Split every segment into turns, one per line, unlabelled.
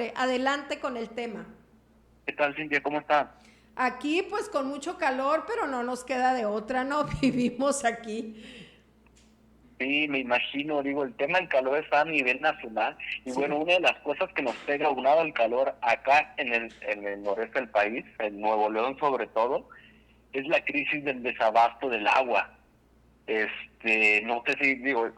hombre. Adelante con el tema.
¿Qué tal, Cintia? ¿Cómo está?
Aquí pues con mucho calor, pero no nos queda de otra, ¿no? Vivimos aquí.
Sí, me imagino, digo, el tema del calor está a nivel nacional y bueno,
Sí.
una de las cosas que nos pega aunado al calor acá en el noreste del país, en Nuevo León sobre todo, es la crisis del desabasto del agua. No sé si, digo,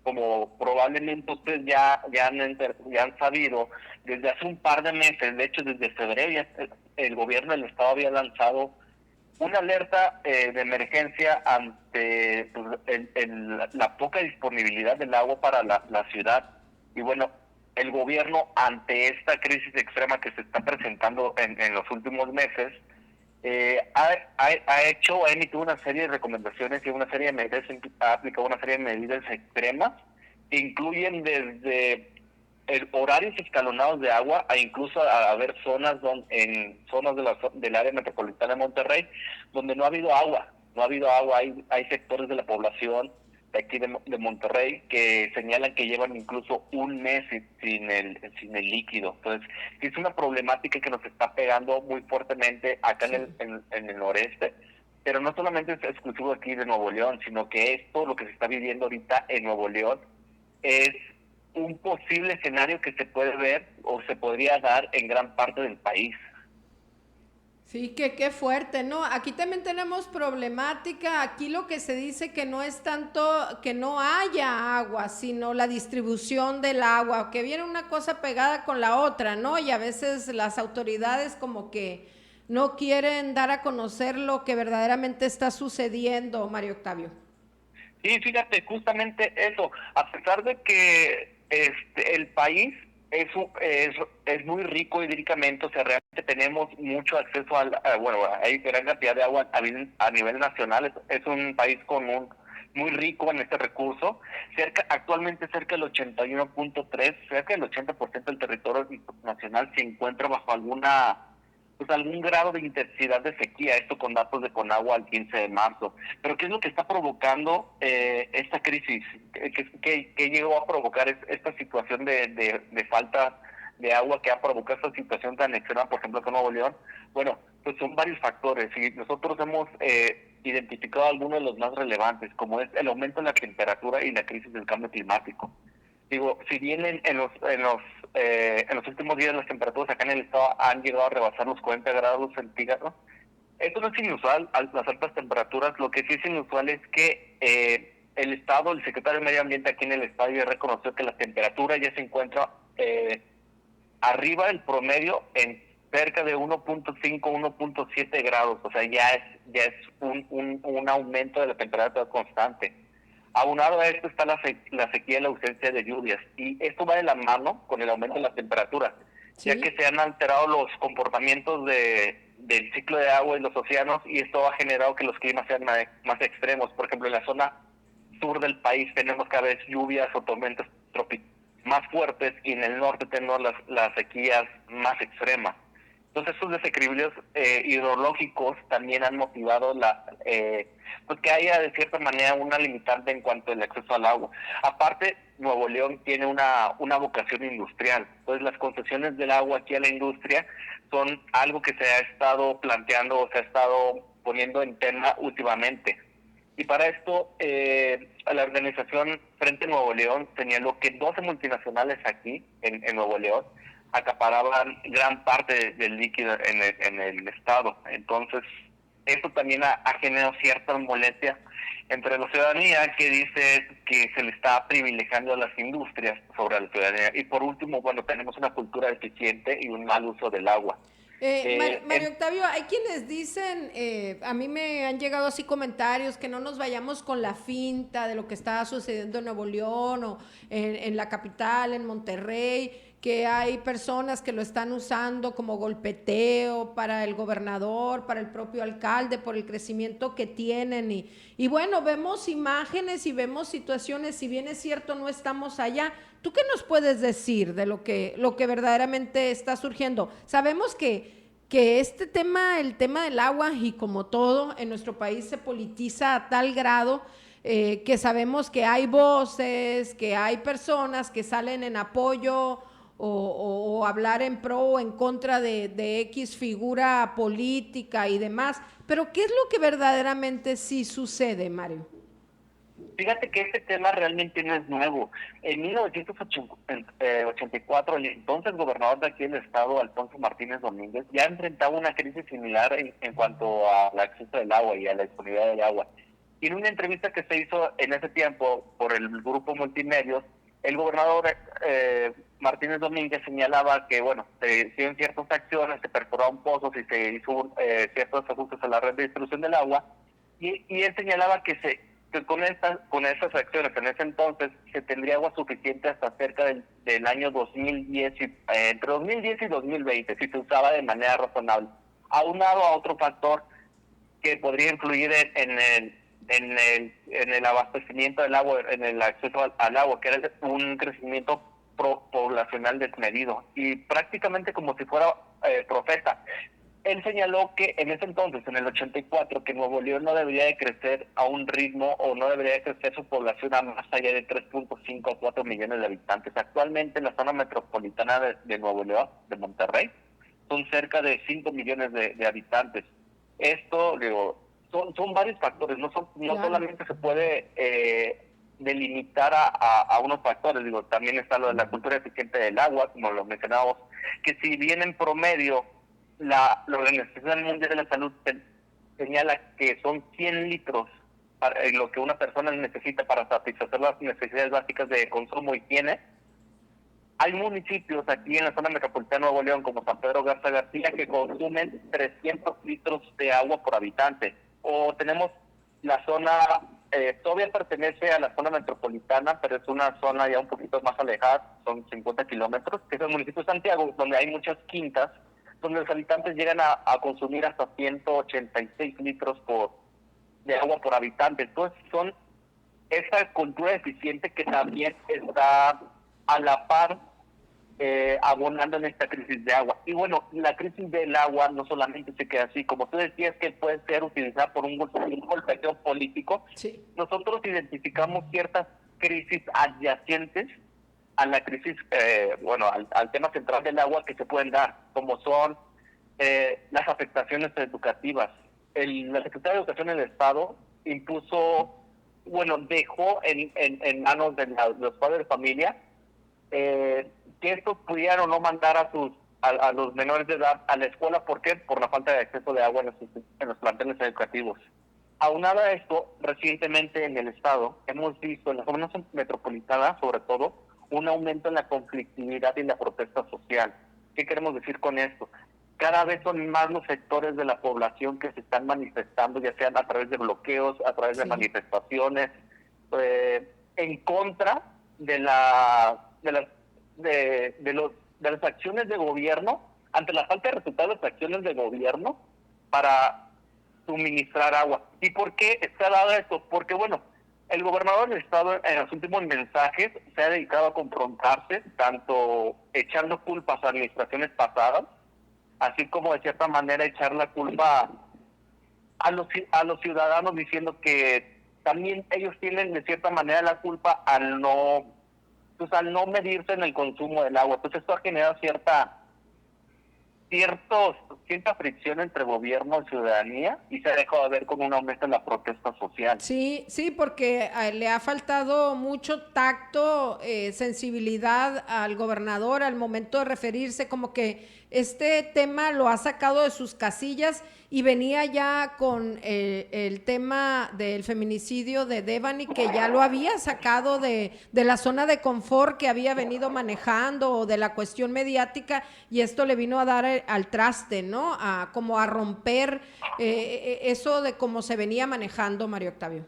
como probablemente ustedes ya han sabido, desde hace un par de meses, de hecho desde febrero, el gobierno del estado había lanzado una alerta de emergencia ante pues, la poca disponibilidad del agua para la ciudad. Y bueno, el gobierno ante esta crisis extrema que se está presentando en los últimos meses, ha emitido una serie de recomendaciones y una serie de medidas, ha aplicado una serie de medidas extremas que incluyen desde horarios escalonados de agua a incluso a haber zonas en zonas del área metropolitana de Monterrey donde no ha habido agua, hay sectores de la población de aquí de Monterrey que señalan que llevan incluso un mes sin el líquido. Entonces, es una problemática que nos está pegando muy fuertemente acá en el,
Sí.
en, en el noreste, pero no solamente es exclusivo aquí de Nuevo León, sino que esto, lo que se está viviendo ahorita en Nuevo León, es un posible escenario que se puede ver o se podría dar en gran parte del país.
Sí, que qué fuerte, ¿no? Aquí también tenemos problemática. Aquí lo que se dice que no es tanto que no haya agua, sino la distribución del agua, que viene una cosa pegada con la otra, ¿no? Y a veces las autoridades como que no quieren dar a conocer lo que verdaderamente está sucediendo, Mario Octavio.
Sí, fíjate, justamente eso, a pesar de que el país es muy rico hídricamente, o sea, realmente tenemos mucho acceso bueno, hay gran cantidad de agua a nivel nacional, es un país muy rico en este recurso, actualmente cerca del 81.3, cerca del 80% del territorio nacional se encuentra bajo algún grado de intensidad de sequía, esto con datos de Conagua al 15 de marzo. Pero ¿qué es lo que está provocando esta crisis? ¿Qué llegó a provocar esta situación de falta de agua que ha provocado esta situación tan extrema, por ejemplo, con Nuevo León? Bueno, pues son varios factores y nosotros hemos identificado algunos de los más relevantes, como es el aumento de la temperatura y la crisis del cambio climático. Digo, si bien en los últimos días las temperaturas acá en el estado han llegado a rebasar los 40 grados centígrados, esto no es inusual, las altas temperaturas. Lo que sí es inusual es que el secretario de Medio Ambiente aquí en el estado ya reconoció que la temperatura ya se encuentra arriba del promedio en cerca de 1.5, 1.7 grados. O sea, ya es un aumento de la temperatura constante. Aunado a esto está la sequía y la ausencia de lluvias. Y esto va de la mano con el aumento de la temperatura, ya que
¿Sí?
se han alterado los comportamientos del ciclo de agua en los océanos y esto ha generado que los climas sean más extremos. Por ejemplo, en la zona sur del país tenemos cada vez lluvias o tormentas tropicales más fuertes y en el norte tenemos las sequías más extremas. Entonces estos desequilibrios hidrológicos también han motivado pues que haya de cierta manera una limitante en cuanto al acceso al agua. Aparte, Nuevo León tiene una vocación industrial, entonces las concesiones del agua aquí a la industria son algo que se ha estado planteando o se ha estado poniendo en tema últimamente. Y para esto, la organización Frente Nuevo León señaló que 12 multinacionales aquí en Nuevo León acaparaban gran parte del líquido en el estado. Entonces, esto también ha generado cierta molestia entre la ciudadanía, que dice que se le está privilegiando a las industrias sobre la ciudadanía. Y por último, bueno, tenemos una cultura deficiente y un mal uso del agua.
Mario Octavio, hay quienes dicen, a mí me han llegado así comentarios, que no nos vayamos con la finta de lo que está sucediendo en Nuevo León o en la capital, en Monterrey, que hay personas que lo están usando como golpeteo para el gobernador, para el propio alcalde, por el crecimiento que tienen. Y bueno, vemos imágenes y vemos situaciones, si bien es cierto, no estamos allá. ¿Tú qué nos puedes decir de lo que verdaderamente está surgiendo? Sabemos que este tema, el tema del agua y como todo en nuestro país se politiza a tal grado que sabemos que hay voces, que hay personas que salen en apoyo o hablar en pro o en contra de X figura política y demás, pero ¿qué es lo que verdaderamente sí sucede, Mario?
Fíjate que este tema realmente no es nuevo. En 1984, el entonces gobernador de aquí del estado, Alfonso Martínez Domínguez, ya enfrentaba una crisis similar en cuanto al acceso del agua y a la disponibilidad del agua. Y en una entrevista que se hizo en ese tiempo por el grupo Multimedios, el gobernador Martínez Domínguez señalaba que, bueno, se hicieron ciertas acciones, se perforaron pozos y se hizo ciertos ajustes a la red de distribución del agua, y él señalaba que con estas acciones en ese entonces se tendría agua suficiente hasta cerca del año 2010, entre 2010 y 2020, si se usaba de manera razonable. Aunado a otro factor que podría influir en el abastecimiento del agua, en el acceso al agua, que era un crecimiento poblacional desmedido. Y prácticamente como si fuera profeta, él señaló que en ese entonces, en el 84, que Nuevo León no debería de crecer a un ritmo o no debería de crecer su población a más allá de 3.5 a 4 millones de habitantes. Actualmente en la zona metropolitana de Nuevo León, de Monterrey, son cerca de 5 millones de habitantes. Esto, digo, son varios factores, no
Claro.
solamente se puede delimitar a unos factores, digo, también está lo de la cultura eficiente del agua, como lo mencionábamos, que si bien en promedio la Organización Mundial de la Salud señala que son 100 litros para lo que una persona necesita para satisfacer las necesidades básicas de consumo y higiene. Hay municipios aquí en la zona metropolitana de Nuevo León, como San Pedro Garza García, que consumen 300 litros de agua por habitante. O tenemos la zona, todavía pertenece a la zona metropolitana, pero es una zona ya un poquito más alejada, son 50 kilómetros, que es el municipio de Santiago, donde hay muchas quintas, donde los habitantes llegan a consumir hasta 186 litros de agua por habitante. Entonces son esa cultura eficiente que también está a la par abonando en esta crisis de agua. Y bueno, la crisis del agua no solamente se queda así, como tú decías que puede ser utilizada por un golpeteo político,
Sí.
nosotros identificamos ciertas crisis adyacentes a la crisis, al tema central del agua que se pueden dar, como son las afectaciones educativas. La Secretaría de Educación del Estado dejó en manos de los padres de familia que estos pudieran o no mandar a los menores de edad a la escuela. ¿Por qué? Por la falta de acceso de agua en los planteles educativos. Aunado a esto, recientemente en el Estado hemos visto, en la zona metropolitana sobre todo, un aumento en la conflictividad y la protesta social. ¿Qué queremos decir con esto? Cada vez son más los sectores de la población que se están manifestando, ya sean a través de bloqueos, a través de manifestaciones, en contra de las acciones de gobierno, ante la falta de resultados de las acciones de gobierno para suministrar agua. ¿Y por qué está dado esto? Porque, bueno, el gobernador del estado en los últimos mensajes se ha dedicado a confrontarse, tanto echando culpas a administraciones pasadas, así como de cierta manera echar la culpa a los ciudadanos, diciendo que también ellos tienen de cierta manera la culpa al no medirse en el consumo del agua. Entonces esto ha generado cierta fricción entre gobierno y ciudadanía, y se ha dejado de ver con un aumento en la protesta social.
Sí, sí, porque le ha faltado mucho tacto, sensibilidad al gobernador al momento de referirse, como que este tema lo ha sacado de sus casillas y venía ya con el tema del feminicidio de Devani, que ya lo había sacado de la zona de confort que había venido manejando, o de la cuestión mediática, y esto le vino a dar al traste, ¿no? Como a romper eso de cómo se venía manejando, Mario Octavio.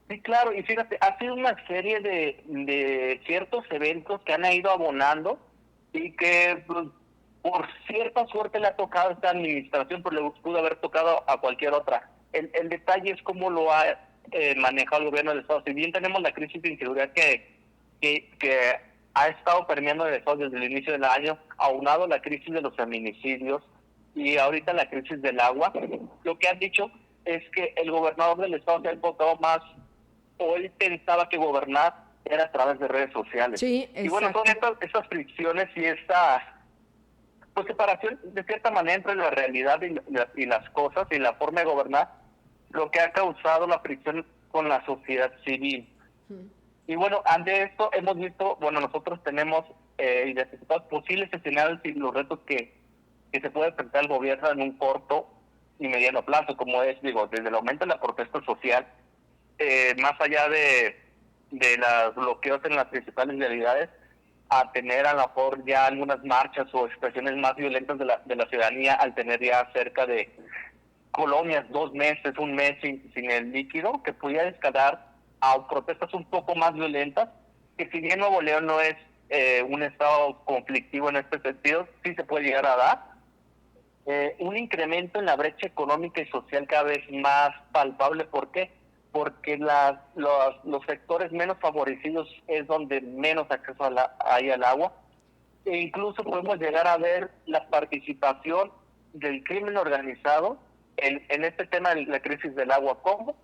Sí, claro, y fíjate, ha sido una serie de ciertos eventos que han ido abonando y que pues, por cierta suerte le ha tocado a esta administración, pero le pudo haber tocado a cualquier otra. El detalle es cómo lo ha manejado el gobierno del Estado. Si bien tenemos la crisis de inseguridad que ha estado permeando el Estado desde el inicio del año, aunado a la crisis de los feminicidios y ahorita la crisis del agua, lo que han dicho es que el gobernador del Estado se ha enfocado más, o él pensaba que gobernar era a través de redes sociales.
Sí, exacto.
Y bueno, son estas fricciones y esta pues separación de cierta manera entre la realidad y las cosas y la forma de gobernar, lo que ha causado la fricción con la sociedad civil. Y bueno, ante esto hemos visto, bueno, nosotros tenemos identificados posibles escenarios y los retos que se puede enfrentar el gobierno en un corto y mediano plazo, como es, digo, desde el aumento de la protesta social, más allá de los bloqueos en las principales realidades, a tener a lo mejor ya algunas marchas o expresiones más violentas de la ciudadanía, al tener ya cerca de colonias 2 meses, 1 mes sin el líquido, que pudiera escalar a protestas un poco más violentas, que si bien Nuevo León no es un estado conflictivo en este sentido, sí se puede llegar a dar. Un incremento en la brecha económica y social cada vez más palpable. ¿Por qué? Porque los sectores menos favorecidos es donde menos acceso hay al agua. E incluso podemos llegar a ver la participación del crimen organizado en este tema de la crisis del agua. Como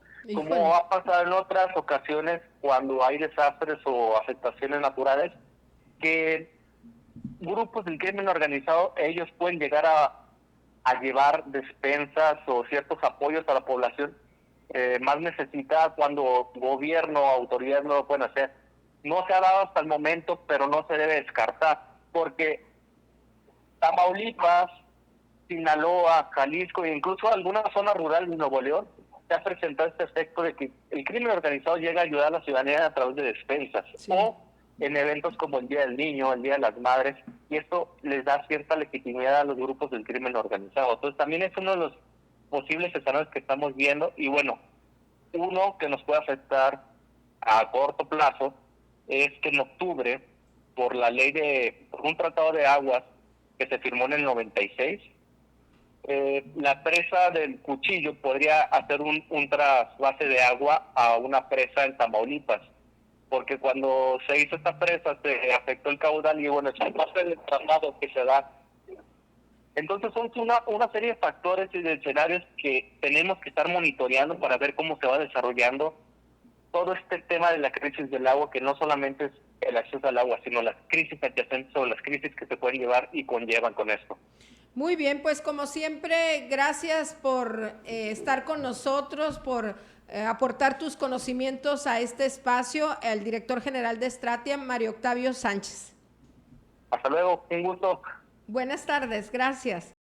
ha pasado en otras ocasiones cuando hay desastres o afectaciones naturales, que grupos del crimen organizado, ellos pueden llegar a llevar despensas o ciertos apoyos a la población más necesitada cuando gobierno o autoridades no lo pueden hacer. No se ha dado hasta el momento, pero no se debe descartar, porque Tamaulipas, Sinaloa, Jalisco e incluso algunas zonas rurales de Nuevo León se ha presentado este efecto de que el crimen organizado llega a ayudar a la ciudadanía a través de despensas o en eventos como el Día del Niño, el Día de las Madres, y esto les da cierta legitimidad a los grupos del crimen organizado. Entonces también es uno de los posibles escenarios que estamos viendo, y bueno, uno que nos puede afectar a corto plazo es que en octubre, por un tratado de aguas que se firmó en el 96, la presa del Cuchillo podría hacer un trasvase de agua a una presa en Tamaulipas, porque cuando se hizo esta presa se afectó el caudal y bueno, es un parte del tratado que se da. Entonces son una serie de factores y de escenarios que tenemos que estar monitoreando para ver cómo se va desarrollando todo este tema de la crisis del agua, que no solamente es el acceso al agua, sino las crisis adyacentes o las crisis que se pueden llevar y conllevan con esto.
Muy bien, pues como siempre, gracias por estar con nosotros, por aportar tus conocimientos a este espacio, el director general de Stratia, Mario Octavio Sánchez.
Hasta luego, un gusto.
Buenas tardes, gracias.